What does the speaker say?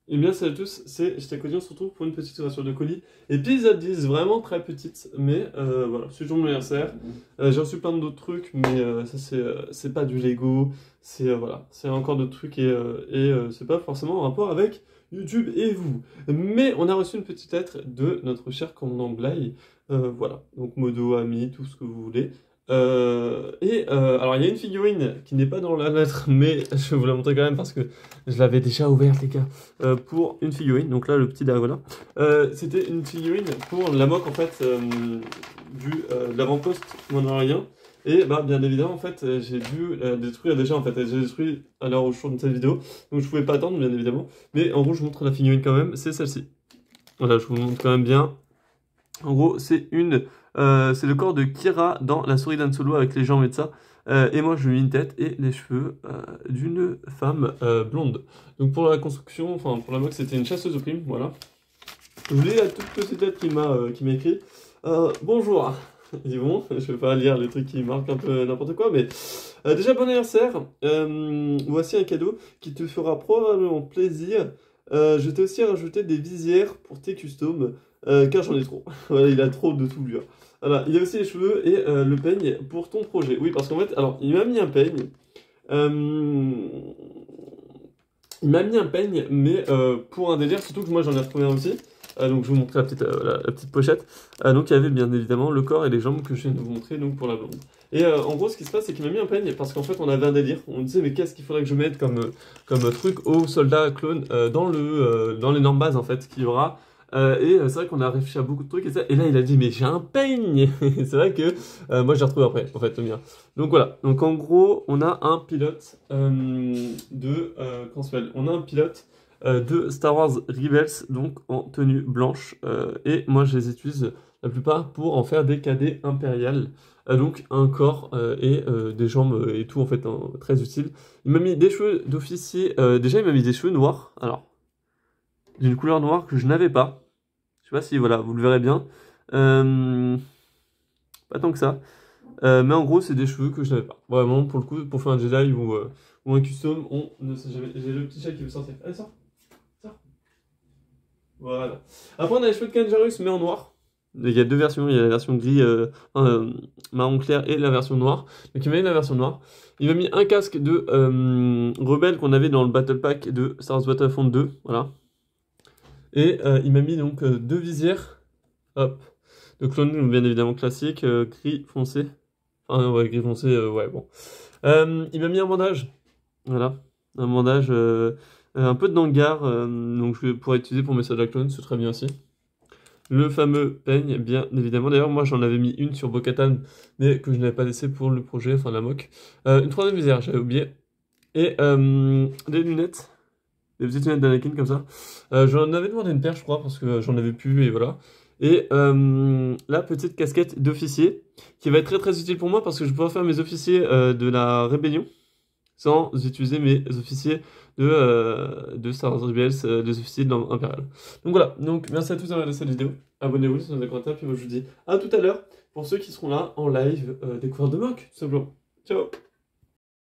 Eh bien, salut à tous, c'est JTColis, on se retrouve pour une petite ouverture de colis. Épisode 10, vraiment très petite, mais voilà, c'est toujours mon anniversaire. J'ai reçu plein d'autres trucs, mais ça c'est pas du Lego, c'est voilà, c'est encore d'autres trucs et c'est pas forcément en rapport avec YouTube et vous. Mais on a reçu une petite lettre de notre cher commandant Glay, voilà, donc modo, ami, tout ce que vous voulez. Alors il y a une figurine qui n'est pas dans la lettre, mais je vais vous la montrer quand même parce que je l'avais déjà ouverte, les gars. Pour une figurine, donc là le petit voilà. C'était une figurine pour la moque en fait de l'avant-poste rien. Et bah bien évidemment en fait j'ai dû détruire déjà en fait, j'ai détruit à l'heure où je tourne cette vidéo, donc je pouvais pas attendre bien évidemment. Mais en gros je vous montre la figurine quand même, c'est celle-ci. Voilà, je vous montre quand même bien. En gros c'est c'est le corps de Kira dans La souris d'Han Solo avec les jambes et de ça. Et moi, je lui ai mis une tête et les cheveux d'une femme blonde. Donc pour la construction, enfin pour la moque, c'était une chasseuse de primes, voilà. Je lis la toute petite lettre qui m'a écrit. Bonjour. Ils vont, je vais pas lire les trucs qui marquent un peu n'importe quoi, mais déjà bon anniversaire. Voici un cadeau qui te fera probablement plaisir. Je t'ai aussi rajouté des visières pour tes customs, car j'en ai trop. Voilà, il a trop de tout lui. Voilà, il a aussi les cheveux et le peigne pour ton projet. Oui, parce qu'en fait, alors, il m'a mis un peigne. Il m'a mis un peigne, mais pour un délire, surtout que moi j'en ai retrouvé un aussi. Donc je vous montre la petite pochette. Donc il y avait bien évidemment le corps et les jambes que je viens de vous montrer donc pour la blonde. Et en gros ce qui se passe c'est qu'il m'a mis un peigne parce qu'en fait on avait un délire. On disait mais qu'est-ce qu'il faudrait que je mette comme truc aux soldats clones dans les normes bases en fait qu'il y aura. C'est vrai qu'on a réfléchi à beaucoup de trucs et là il a dit mais j'ai un peigne. C'est vrai que moi j'ai retrouvé après en fait le mien. Donc voilà, donc en gros on a un pilote comment ça s'appelle, on a un pilote de Star Wars Rebels, donc en tenue blanche. Et moi, je les utilise la plupart pour en faire des cadets impériales. Donc un corps et des jambes et tout, en fait, hein, très utile. Il m'a mis des cheveux d'officier. Déjà, il m'a mis des cheveux noirs. Alors, d'une couleur noire que je n'avais pas. Je sais pas si, voilà, vous le verrez bien. Pas tant que ça. Mais en gros, c'est des cheveux que je n'avais pas. Vraiment, pour le coup, pour faire un Jedi ou un custom, on ne sait jamais. J'ai le petit chat qui veut sortir. Allez, sors. Voilà. Après, on a les cheveux de Kanjarus, mais en noir. Il y a deux versions, il y a la version gris, marron clair et la version noire. Donc il m'a mis la version noire. Il m'a mis un casque de rebelle qu'on avait dans le Battle Pack de Star Wars Battlefront 2. Voilà. Et il m'a mis donc deux visières. Hop. De clone, bien évidemment classique, gris foncé. Enfin, ouais, gris foncé, ouais, bon. Il m'a mis un bandage. Voilà. Un bandage, un peu de Dangar, donc je pourrais utiliser pour mes soldats clones, c'est très bien aussi. Le fameux peigne, bien évidemment. D'ailleurs, moi j'en avais mis une sur Bo-Katan, mais que je n'avais pas laissé pour le projet, enfin la moque. Une troisième visière, j'avais oublié. Et des lunettes. Des petites lunettes d'Anakin comme ça. J'en avais demandé une paire, je crois, parce que j'en avais plus, et voilà. Et la petite casquette d'officier, qui va être très très utile pour moi, parce que je vais pouvoir faire mes officiers de la rébellion, sans utiliser mes officiers de Star Wars Rebels, des officiers de l'Empire Impérial. Donc voilà, donc merci à tous d'avoir regardé cette vidéo. Abonnez-vous si vous avez des commentaires, puis moi je vous dis à tout à l'heure pour ceux qui seront là en live découverte de mock, tout simplement. Ciao!